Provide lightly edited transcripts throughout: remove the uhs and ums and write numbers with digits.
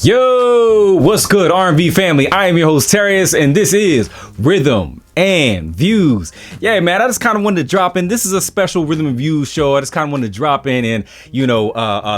Yo, what's good, R&V family? I am your host, Tarius, and this is Rhythm and Views. Yeah, man, I just kind of wanted to drop in. This is a special Rhythm and Views show. I just kind of wanted to drop in and,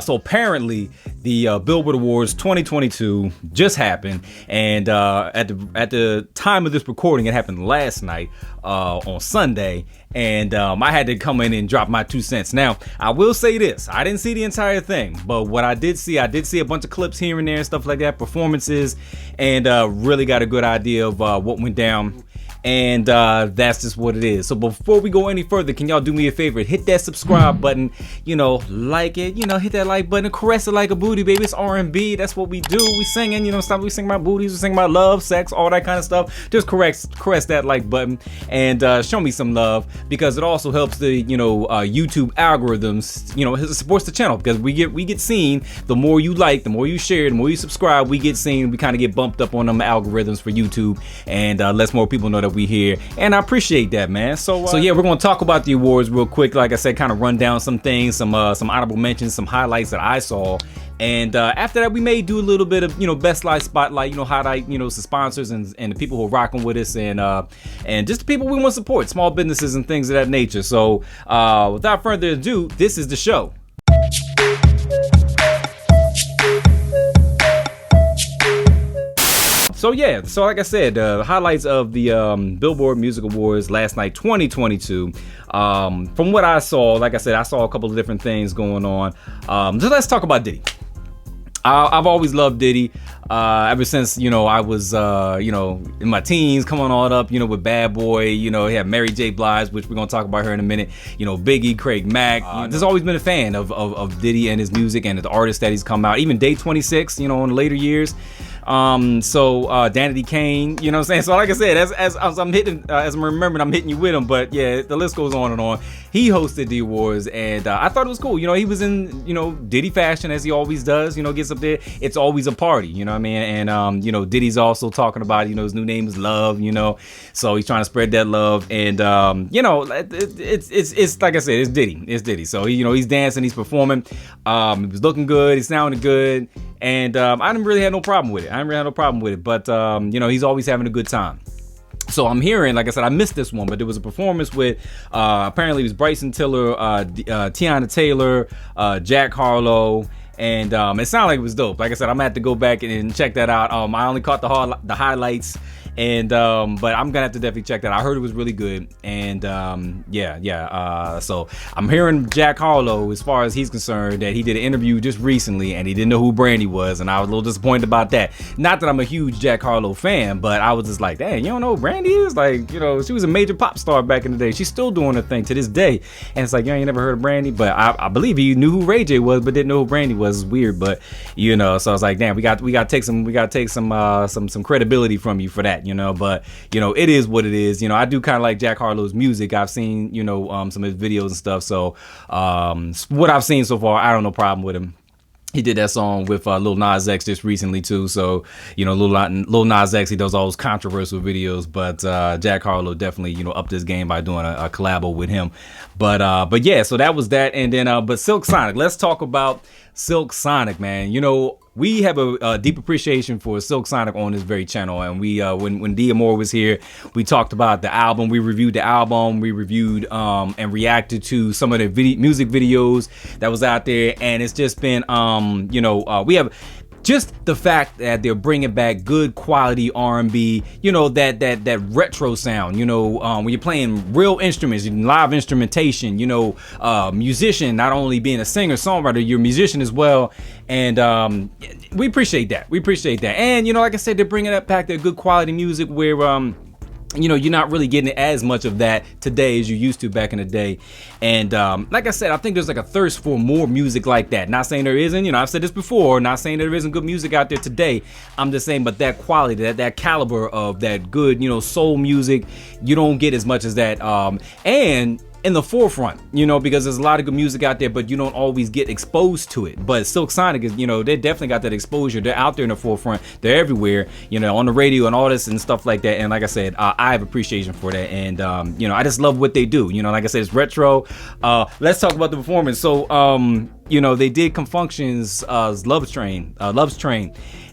so apparently the Billboard Awards 2022 just happened. And at the time of this recording, it happened last night on Sunday. And I had to come in and drop my 2 cents. Now, I will say this. I didn't see the entire thing, but what I did see a bunch of clips here and there and stuff like that, performances, and really got a good idea of what went down. And that's just what it is. So before we go any further, can y'all do me a favor? Hit that subscribe button, like it, hit that like button, caress it like a booty, baby. It's R&B. That's what we do. We singing, we sing about booties, we sing about love, sex, all that kind of stuff. Just caress that like button and show me some love, because it also helps the, YouTube algorithms, it supports the channel, because we get seen. The more you like, the more you share, the more you subscribe, we get seen. We kind of get bumped up on them algorithms for YouTube, and lets more people know that we here, and I appreciate that, man. So yeah, we're gonna talk about the awards real quick. Like I said, kind of run down some things, some honorable mentions, some highlights that I saw, and after that we may do a little bit of best live spotlight, highlight some sponsors and the people who are rocking with us, and just the people we want to support, small businesses and things of that nature. So without further ado, this is the show. So yeah, so like I said, the highlights of the Billboard Music Awards last night, 2022. From what I saw, like I said, I saw a couple of different things going on. So let's talk about Diddy. I've always loved Diddy ever since I was in my teens, coming on up with Bad Boy. He had Mary J. Blige, which we're gonna talk about her in a minute. Biggie, Craig Mack. Just always been a fan of Diddy and his music and the artists that he's come out. Even Day 26, in the later years. Danity Kane, you know what I'm saying? So like I said, as I'm remembering, I'm hitting you with him, but yeah, the list goes on and on. He hosted the awards, and I thought it was cool. He was in, Diddy fashion, as he always does, gets up there. It's always a party, you know what I mean? And, Diddy's also talking about, his new name is Love, so he's trying to spread that love. And, it's like I said, it's Diddy. So, he's dancing, he's performing. He was looking good, he sounded good. And I didn't really have no problem with it. But he's always having a good time. So I'm hearing, like I said, I missed this one, but there was a performance with apparently it was Bryson Tiller, Tiana Taylor, Jack Harlow. And it sounded like it was dope. Like I said, I'm gonna have to go back and check that out. I only caught the highlights, and but I'm gonna have to definitely check that out. I heard it was really good, and so I'm hearing Jack Harlow, as far as he's concerned, that he did an interview just recently, and he didn't know who Brandy was, and I was a little disappointed about that. Not that I'm a huge Jack Harlow fan, but I was just like, dang, you don't know who Brandy is? Like, she was a major pop star back in the day. She's still doing her thing to this day, and it's like, you ain't never heard of Brandy? But I believe he knew who Ray J was, but didn't know who Brandy was. Is weird, but so I was like, damn, we got to take some credibility from you for that, but it is what it is. I do kind of like Jack Harlow's music. I've seen some of his videos and stuff, so what I've seen so far, I don't have no problem with him. He did that song with Lil Nas X just recently too, so Lil Nas X, he does all those controversial videos, but Jack Harlow definitely upped his game by doing a collabo with him. But yeah, so that was that, and then but Silk Sonic. Let's talk about Silk Sonic, man. We have a deep appreciation for Silk Sonic on this very channel, and we when D Amore was here, we talked about the album. We reviewed the album. We reviewed and reacted to some of the music videos that was out there, and it's just been we have just the fact that they're bringing back good quality R&B, that retro sound, when you're playing real instruments, live instrumentation, musician, not only being a singer, songwriter, you're a musician as well. And we appreciate that. And, like I said, they're bringing back their good quality music where, you're not really getting as much of that today as you used to back in the day. And like I said, I think there's like a thirst for more music like that. Not saying there isn't, I've said this before, not saying there isn't good music out there today. I'm just saying, but that quality, that caliber of that good, soul music, you don't get as much as that. And in the forefront, because there's a lot of good music out there, but you don't always get exposed to it. But Silk Sonic is, they definitely got that exposure. They're out there in the forefront. They're everywhere, on the radio and all this and stuff like that. And like I said, I have appreciation for that. And, I just love what they do. Like I said, it's retro. Let's talk about the performance. So, you know, they did Confunction's Love's Train.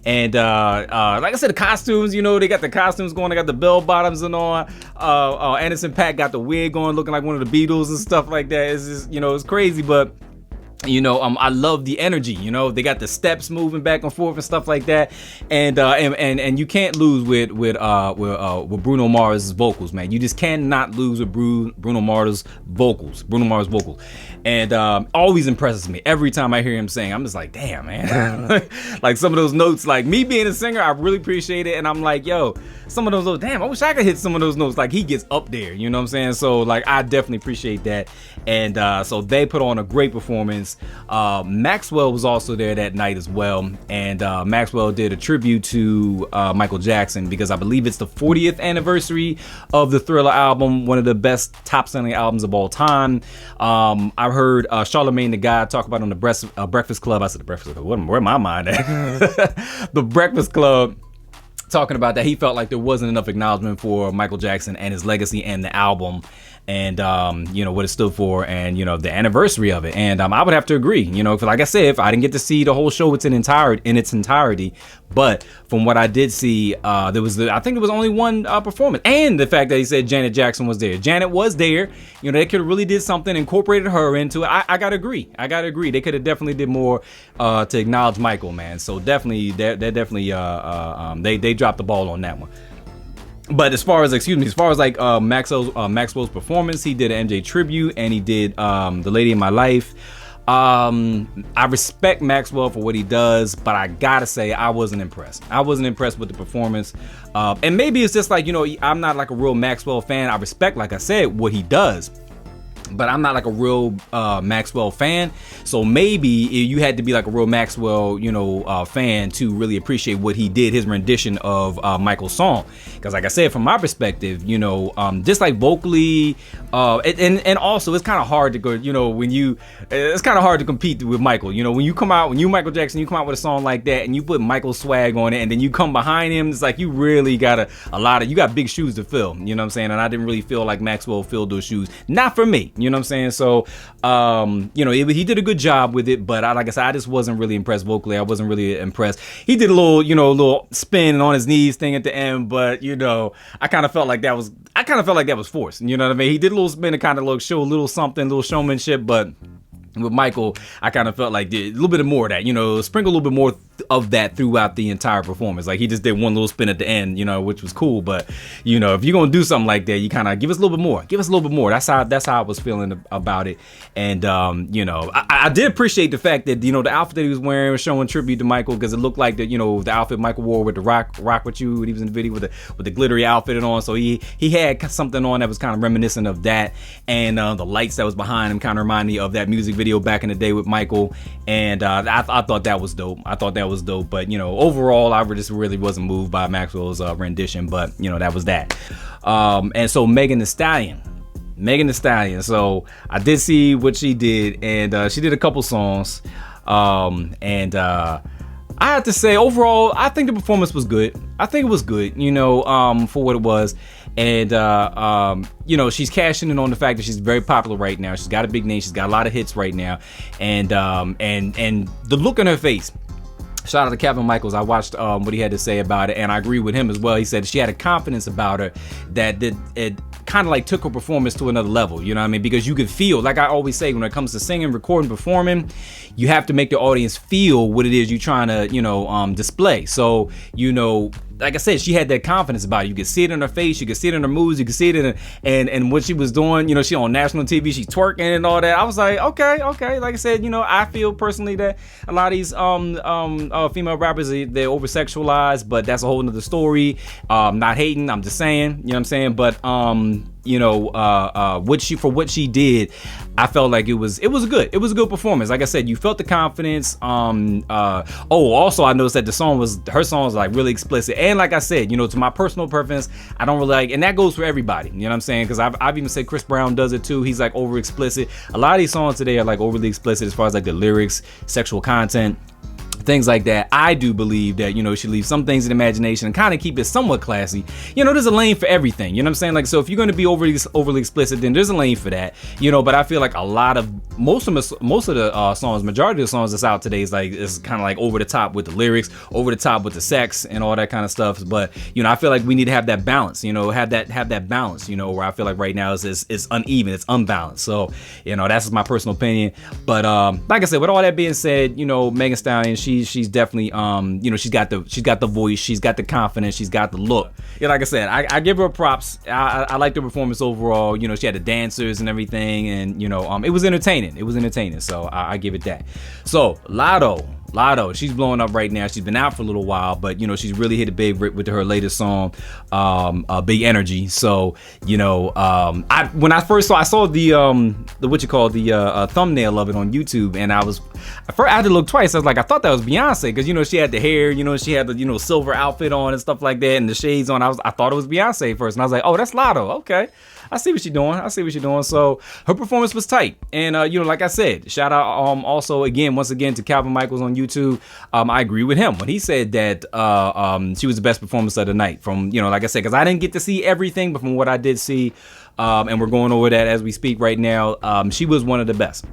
And like I said, the costumes, you know, they got the costumes going, they got the bell bottoms and on. Anderson .Paak got the wig on, looking like one of the Beatles and stuff like that. It's just, you know, it's crazy, but you know, I love the energy. You know, they got the steps moving back and forth and stuff like that, and you can't lose with Bruno Mars' vocals, man. You just cannot lose with Bruno Mars' vocals. And always impresses me every time I hear him sing. I'm just like, damn, man. Like some of those notes, like me being a singer, I really appreciate it, and I'm like, yo, some of those notes, damn, I wish I could hit some of those notes. Like he gets up there, you know what I'm saying? So like I definitely appreciate that, and so they put on a great performance. Maxwell was also there that night as well, and Maxwell did a tribute to Michael Jackson, because I believe it's the 40th anniversary of the Thriller album, one of the best top-selling albums of all time. I heard Charlamagne the God talk about it on the Breakfast Club. I said the Breakfast Club. Where my mind at? The Breakfast Club, talking about that he felt like there wasn't enough acknowledgement for Michael Jackson and his legacy and the album, and you know what it stood for, and you know the anniversary of it. And I would have to agree, you know, 'cause like I said, if I didn't get to see the whole show in its entirety, but from what I did see, I think there was only one performance, and the fact that he said Janet Jackson was there. Janet was there. You know, they could have really did something, incorporated her into it. I gotta agree. They could have definitely did more to acknowledge Michael, man. So definitely, they definitely they dropped the ball on that one. But as far as like Maxwell's performance, he did an MJ tribute, and he did The Lady in My Life. I respect Maxwell for what he does, but I gotta say I wasn't impressed with the performance, and maybe it's just like, you know, I'm not like a real Maxwell fan. I respect, like I said, what he does, but I'm not like a real Maxwell fan. So maybe you had to be like a real Maxwell, you know, fan to really appreciate what he did, his rendition of Michael's song. Because like I said, from my perspective, you know, just like vocally, and also it's kind of hard to go, you know, it's kind of hard to compete with Michael. You know, when you Michael Jackson, you come out with a song like that and you put Michael's swag on it, and then you come behind him, it's like you really got you got big shoes to fill. You know what I'm saying? And I didn't really feel like Maxwell filled those shoes. Not for me. You know what I'm saying? So, you know, he did a good job with it, but like I said, I just wasn't really impressed vocally. I wasn't really impressed. He did a little spin on his knees thing at the end, but you know, I kind of felt like that was forced. You know what I mean? He did a little spin to kind of show a little something, a little showmanship, but with Michael, I kind of felt like a little bit more of that, you know, sprinkle a little bit more of that throughout the entire performance. Like he just did one little spin at the end, you know, which was cool. But you know, if you're gonna do something like that, you kind of give us a little bit more. That's how I was feeling about it. And you know, I did appreciate the fact that, you know, the outfit that he was wearing was showing tribute to Michael, because it looked like the, you know, the outfit Michael wore with the rock with you when he was in the video with the glittery outfit on. So he had something on that was kind of reminiscent of that, and the lights that was behind him kind of reminded me of that music video back in the day with Michael. And I thought that was dope. But you know, overall, I just really wasn't moved by Maxwell's rendition. But you know, that was that. And so Megan Thee Stallion. So I did see what she did, and she did a couple songs. And I have to say, overall, I think the performance was good. I think it was good, you know, for what it was. And you know, she's cashing in on the fact that she's very popular right now. She's got a big name. She's got a lot of hits right now, and the look on her face. Shout out to Kevin Michaels. I watched what he had to say about it, and I agree with him as well. He said she had a confidence about her that it kind of like took her performance to another level. You know what I mean? Because you could feel, like I always say, when it comes to singing, recording, performing, you have to make the audience feel what it is you're trying to, you know, display. So, you know, like I said, she had that confidence about it. You could see it in her face, you could see it in her moves, you could see it in and what she was doing. You know, she on national TV, she's twerking and all that. I was like, okay. Like I said, you know, I feel personally that a lot of these female rappers, they're over sexualized, but that's a whole nother story. Not hating, I'm just saying, you know what I'm saying? But you know, what she did, I felt like it was a good performance. Like I said, you felt the confidence. Also I noticed that her song was like really explicit, and like I said, you know, to my personal preference, I don't really like, and that goes for everybody, you know what I'm saying? Because I've even said Chris Brown does it too. He's like over explicit. A lot of these songs today are like overly explicit as far as like the lyrics, sexual content, things like that. I do believe that, you know, she leaves some things in imagination and kind of keep it somewhat classy. You know, there's a lane for everything, you know what I'm saying? Like, so if you're going to be overly explicit, then there's a lane for that, you know. But I feel like most of the songs, majority of the songs that's out today is kind of like over the top with the lyrics, over the top with the sex and all that kind of stuff. But, you know, I feel like we need to have that balance, you know, have that balance, you know, where I feel like right now it's uneven, it's unbalanced. So, you know, that's my personal opinion. But like I said, with all that being said, you know, Megan Thee Stallion, she's definitely you know, she's got the voice, she's got the confidence, she's got the look. Yeah, like I said, I give her props. I like the performance overall. You know, she had the dancers and everything, and you know, it was entertaining. So I give it that. So Lotto, she's blowing up right now. She's been out for a little while, but you know, she's really hit it big with her latest song, Big Energy. So, you know, when I first saw the thumbnail of it on YouTube, and I had to look twice. I was like, I thought that was Beyonce, because you know, she had the hair, you know, she had the, you know, silver outfit on and stuff like that, and the shades on. I thought it was Beyonce first, and I was like, oh, that's Lotto. Okay, I see what she's doing. So her performance was tight, and you know, like I said, shout out also once again to Calvin Michaels on YouTube. I agree with him when he said that she was the best performance of the night. From, you know, like I said, because I didn't get to see everything, but from what I did see, and we're going over that as we speak right now, she was one of the best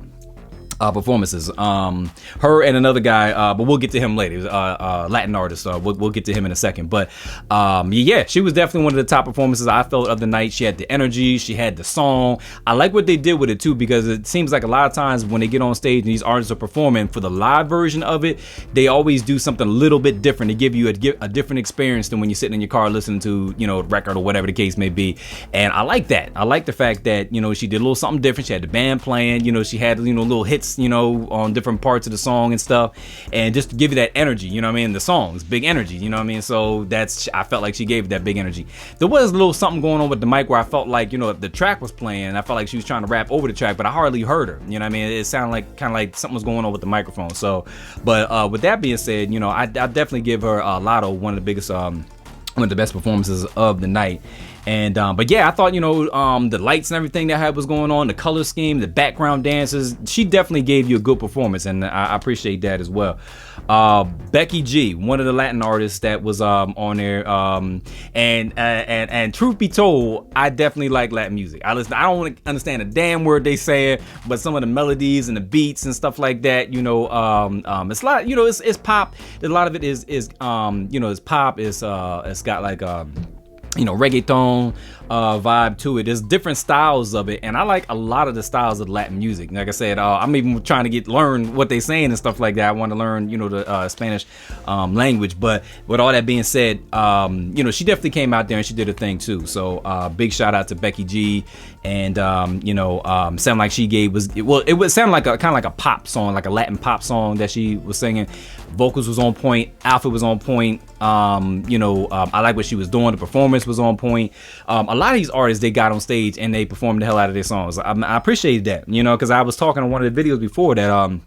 performances. Her and another guy, but we'll get to him later. Latin artist. We'll get to him in a second. But yeah, she was definitely one of the top performances I felt of the night. She had the energy. She had the song. I like what they did with it too, because it seems like a lot of times when they get on stage and these artists are performing, for the live version of it, they always do something a little bit different to give you a different experience than when you're sitting in your car listening to, you know, record or whatever the case may be. And I like that. I like the fact that, you know, she did a little something different. She had the band playing. You know, she had, you know, little hits, you know, on different parts of the song and stuff, and just to give you that energy, you know what I mean? The song's big energy, you know what I mean? So I felt like she gave that big energy. There was a little something going on with the mic where I felt like, you know, the track was playing, and I felt like she was trying to rap over the track, but I hardly heard her, you know what I mean? It sounded like kind of like something was going on with the microphone. So, but with that being said, you know, I definitely give her Lotto one of the biggest one of the best performances of the night. And but yeah, I thought, you know, the lights and everything that was going on, the color scheme, the background dances, she definitely gave you a good performance, and I appreciate that as well. Becky G, one of the Latin artists that was on there, and truth be told, I definitely like Latin music. I don't understand a damn word they say, but some of the melodies and the beats and stuff like that, you know, it's a lot, you know, it's pop. A lot of it is you know, it's pop. It's got like you know, reggaeton vibe to it. There's different styles of it, and I like a lot of the styles of Latin music. Like I said, I'm even trying to learn what they're saying and stuff like that. I want to learn, you know, the Spanish language. But with all that being said, you know, she definitely came out there and she did a thing too. So big shout out to Becky G. And you know, sound like she gave it would sound like a kind of like a pop song, like a Latin pop song that she was singing. Vocals was on point, outfit was on point. You know, I like what she was doing. The performance was on point. A lot of these artists, they got on stage and they performed the hell out of their songs. I appreciated that, you know, because I was talking on one of the videos before that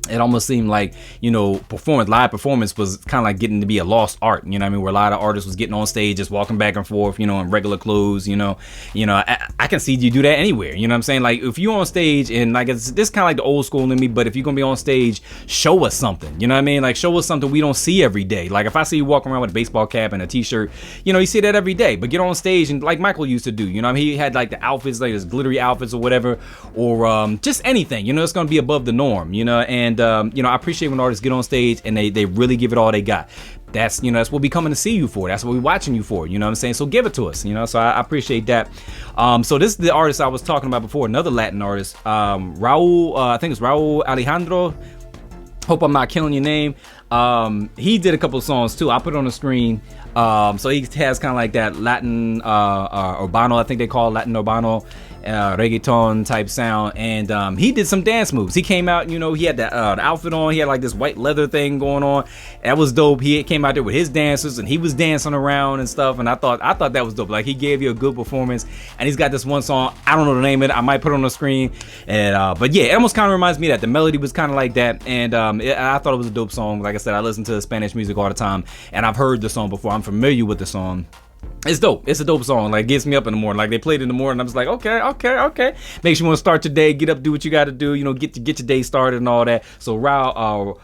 it almost seemed like, you know, live performance was kind of like getting to be a lost art, you know what I mean, where a lot of artists was getting on stage just walking back and forth, you know, in regular clothes, you know, I can see you do that anywhere, you know what I'm saying? Like, if you're on stage, and like, it's this kind of like the old school in me, but if you're gonna be on stage, show us something, you know what I mean? Like, show us something we don't see every day. Like, if I see you walking around with a baseball cap and a t-shirt, you know, you see that every day, but get on stage and like Michael used to do, you know what I mean? He had like the outfits, like his glittery outfits or whatever, or just anything, you know, it's gonna be above the norm, you know. And you know, I appreciate when artists get on stage and they really give it all they got. That's, you know, that's what we coming to see you for. That's what we watching you for, you know what I'm saying? So give it to us, you know. So I appreciate that. So this is the artist I was talking about before, another Latin artist, Raul, I think it's Raul Alejandro. Hope I'm not killing your name. He did a couple of songs too. I'll put it on the screen. So he has kind of like that Latin urbano, I think they call it Latin urbano, reggaeton type sound, and he did some dance moves. He came out, you know, he had the outfit on, he had like this white leather thing going on. That was dope. He came out there with his dancers and he was dancing around and stuff, and I thought that was dope. Like, he gave you a good performance, and he's got this one song, I don't know the name of it, I might put it on the screen, and but yeah, it almost kind of reminds me of that. The melody was kind of like that, and I thought it was a dope song. Like I said, I listen to Spanish music all the time, and I've heard the song before. I'm familiar with the song. It's dope. It's a dope song. Like, gets me up in the morning. Like, they played it in the morning. I'm just like, okay. Makes you want to start your day, get up, do what you got to do. You know, get your day started and all that. So Raul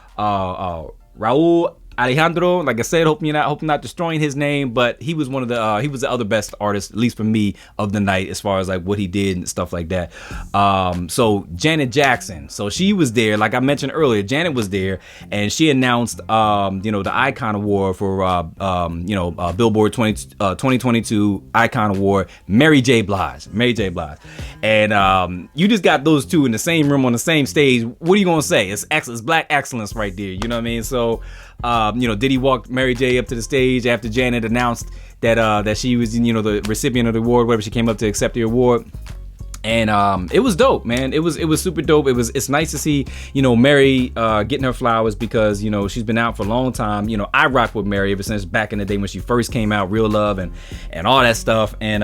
Raul Alejandro. Like I said, hope not destroying his name, but he was one of the he was the other best artist, at least for me, of the night as far as like what he did and stuff like that. So Janet Jackson, so she was there, like I mentioned earlier. Janet was there, and she announced the Icon Award for Billboard 2022 Icon Award, Mary J. Blige, and you just got those two in the same room on the same stage. What are you gonna say? It's excellence, black excellence right there. You know what I mean? So Diddy walked Mary J up to the stage after Janet announced that she was the recipient of the award, wherever she came up to accept the award. And it was dope, man. It was super dope. It's nice to see Mary getting her flowers, because she's been out for a long time. I rock with Mary ever since back in the day when she first came out, Real Love and all that stuff. And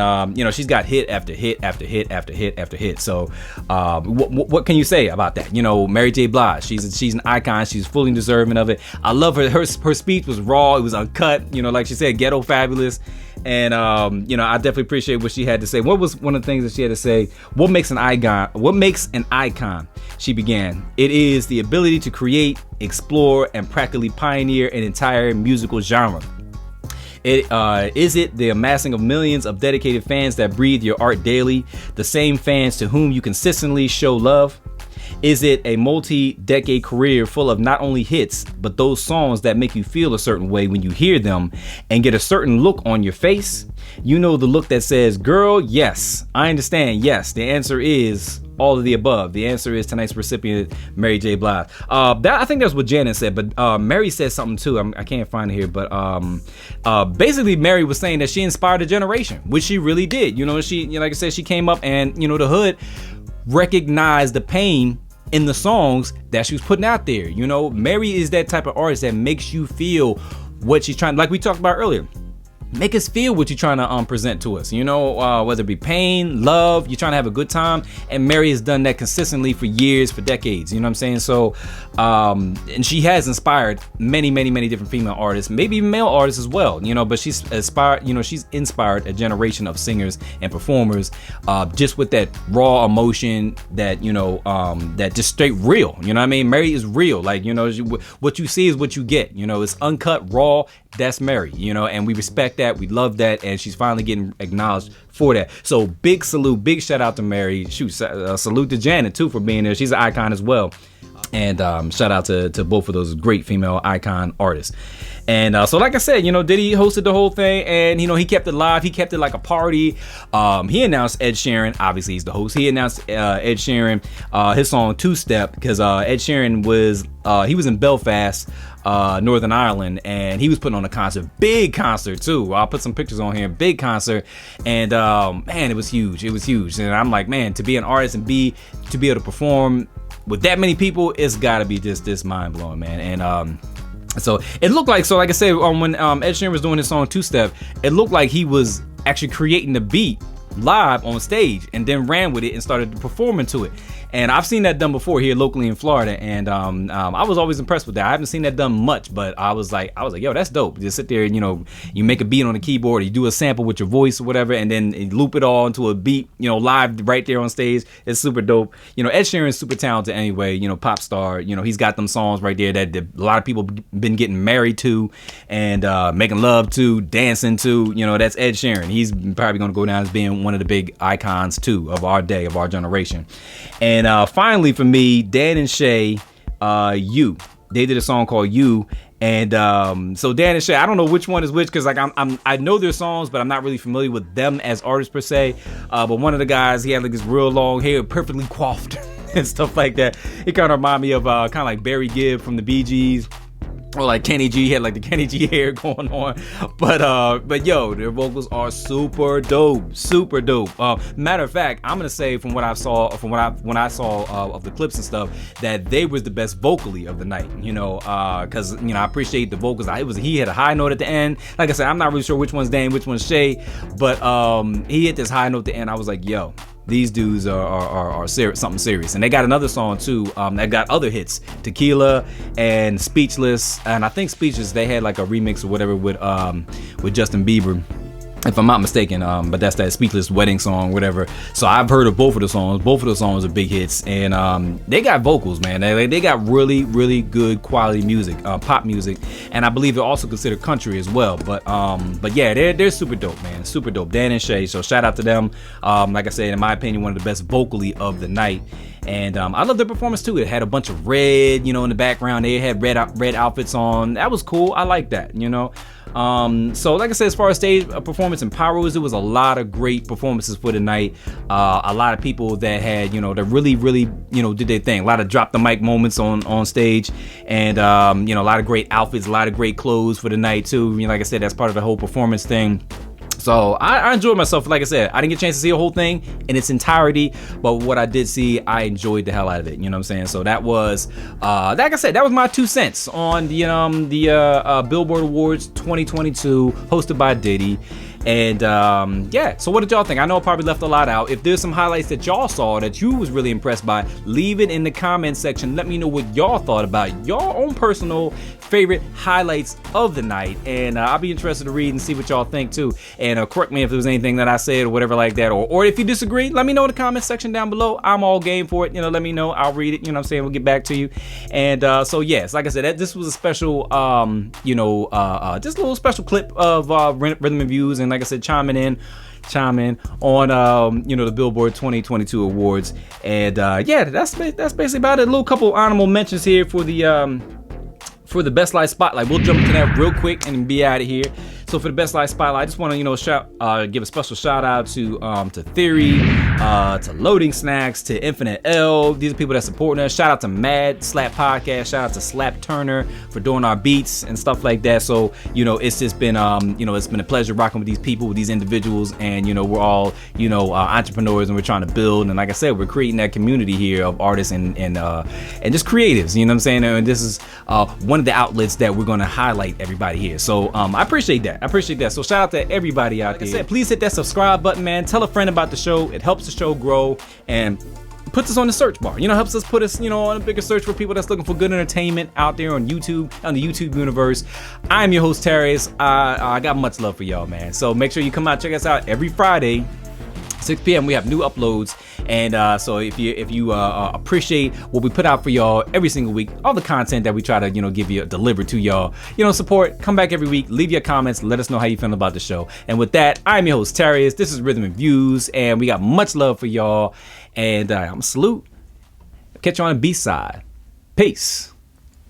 she's got hit after hit after hit after hit after hit. So what can you say about that? Mary J. Blige, she's an icon. She's fully deserving of it. I love her. Her speech was raw. It was uncut. Like she said, ghetto fabulous. And I definitely appreciate what she had to say. What was one of the things that she had to say? What makes an icon? What makes an icon? She began. It is the ability to create, explore, and practically pioneer an entire musical genre. Is it the amassing of millions of dedicated fans that breathe your art daily, the same fans to whom you consistently show love? Is it a multi-decade career full of not only hits, but those songs that make you feel a certain way when you hear them and get a certain look on your face? The look that says, girl, yes, I understand, yes. The answer is all of the above. The answer is tonight's recipient, Mary J. Blige. I think that's what Janet said, but Mary said something too. I can't find it here, but basically Mary was saying that she inspired a generation, which she really did. She, like I said, she came up and, the hood recognized the pain in the songs that she was putting out there. Mary is that type of artist that makes you feel what she's trying, like we talked about earlier. Make us feel what you're trying to present to us, whether it be pain, love, you're trying to have a good time. And Mary has done that consistently for years, for decades, you know what I'm saying? So, and she has inspired many, many, many different female artists, maybe even male artists as well, but she's inspired a generation of singers and performers, just with that raw emotion that, that just straight real, you know what I mean? Mary is real. Like, what you see is what you get, it's uncut, raw. That's Mary, and we respect that, we love that, and she's finally getting acknowledged for that. So big salute, big shout out to Mary. Shoot, salute to Janet too for being there. She's an icon as well. And shout out to both of those great female icon artists. And so like I said, Diddy hosted the whole thing, and he kept it live. He kept it like a party. He announced Ed Sheeran. Obviously he's the host. He announced Ed Sheeran his song Two Step, because Ed Sheeran was in Belfast, Northern Ireland, and he was putting on a concert, big concert too. I'll put some pictures on here, big concert, and man, it was huge. And I'm like, man, to be an artist and to be able to perform with that many people, it's gotta be just this mind blowing, man. And so it looked like, like I said, when Ed Sheeran was doing his song Two Step, it looked like he was actually creating the beat live on stage and then ran with it and started performing to it. And I've seen that done before here locally in Florida, and I was always impressed with that. I haven't seen that done much, but I was like, yo, that's dope. Just sit there and you make a beat on the keyboard, you do a sample with your voice or whatever, and then you loop it all into a beat, live right there on stage. It's super dope. Ed Sheeran's super talented anyway. Pop star. He's got them songs right there that a lot of people been getting married to and making love to, dancing to. That's Ed Sheeran. He's probably gonna go down as being one of the big icons too of our day, of our generation. And finally for me, Dan and Shay, You. They did a song called You. And so Dan and Shay, I don't know which one is which, because like I know their songs, but I'm not really familiar with them as artists per se. But one of the guys, he had like this real long hair, perfectly coiffed and stuff like that. It kind of reminded me of kind of like Barry Gibb from the Bee Gees. Or like Kenny G, had like the Kenny G hair going on, but yo, their vocals are super dope. Matter of fact, I'm gonna say from what I saw of the clips and stuff, that they was the best vocally of the night. Because I appreciate the vocals. He had a high note at the end. Like I said, I'm not really sure which one's Dan, which one's Shay, but he hit this high note at the end. I was like, yo, these dudes are serious, something serious. And they got another song too that got other hits, Tequila and Speechless. And I think Speechless, they had like a remix or whatever with Justin Bieber. if I'm not mistaken, but that's that Speechless wedding song, whatever. So I've heard of both of the songs. Both of the songs are big hits, and they got vocals, man. They got really, really good quality music, pop music, and I believe they're also considered country as well. But yeah, they're super dope, man, super dope. Dan and Shay, so shout out to them. Like I said, in my opinion, one of the best vocally of the night. And I love their performance too. It had a bunch of red, in the background. They had red outfits on. That was cool. I like that, So like I said, as far as stage performance and pyros, it was a lot of great performances for the night. A lot of people that had, that really, really, did their thing. A lot of drop the mic moments on stage, and a lot of great outfits, a lot of great clothes for the night too. Like I said, that's part of the whole performance thing. So I enjoyed myself. Like I said, I didn't get a chance to see the whole thing in its entirety, but what I did see, I enjoyed the hell out of it. You know what I'm saying? So that was, like I said, that was my 2 cents on the Billboard Awards 2022, hosted by Diddy. And yeah, so what did y'all think? I know I probably left a lot out. If there's some highlights that y'all saw that you was really impressed by, leave it in the comment section. Let me know what y'all thought about your own personal favorite highlights of the night, and I'll be interested to read and see what y'all think too. And correct me if there was anything that I said or whatever like that, or if you disagree, let me know in the comment section down below. I'm all game for it. Let me know. I'll read it. What I'm saying? We'll get back to you. And so yes, like I said, this was a special, just a little special clip of Rhythm and Views, and like I said, chime in on the Billboard 2022 awards. And yeah, that's basically about it. A little couple honorable mentions here for the Best Live Spotlight. We'll jump into that real quick and be out of here. So for the Best Live Spotlight, I just want to give a special shout out to Theory, to Loading Snacks, to Infinite L. These are people that supporting us. Shout out to Mad Slap Podcast. Shout out to Slap Turner for doing our beats and stuff like that. So it's just been it's been a pleasure rocking with these people, with these individuals, and we're all entrepreneurs, and we're trying to build. And like I said, we're creating that community here of artists and just creatives. You know what I'm saying? And this is one of the outlets that we're going to highlight everybody here. So I appreciate that. So shout out to everybody out there. Like I said, please hit that subscribe button, man. Tell a friend about the show. It helps the show grow and puts us on the search bar. Helps us put us, on a bigger search for people that's looking for good entertainment out there on YouTube, on the YouTube universe. I'm your host, Tarius. I got much love for y'all, man. So make sure you come out, check us out every Friday, 6 p.m. We have new uploads, and so if you appreciate what we put out for y'all every single week, all the content that we try to give you, deliver to y'all, support, come back every week, leave your comments, let us know how you feel about the show. And with that, I'm your host, Tarius. This is Rhythm and Views, and we got much love for y'all. And I'm a salute. Catch you on the B side. Peace.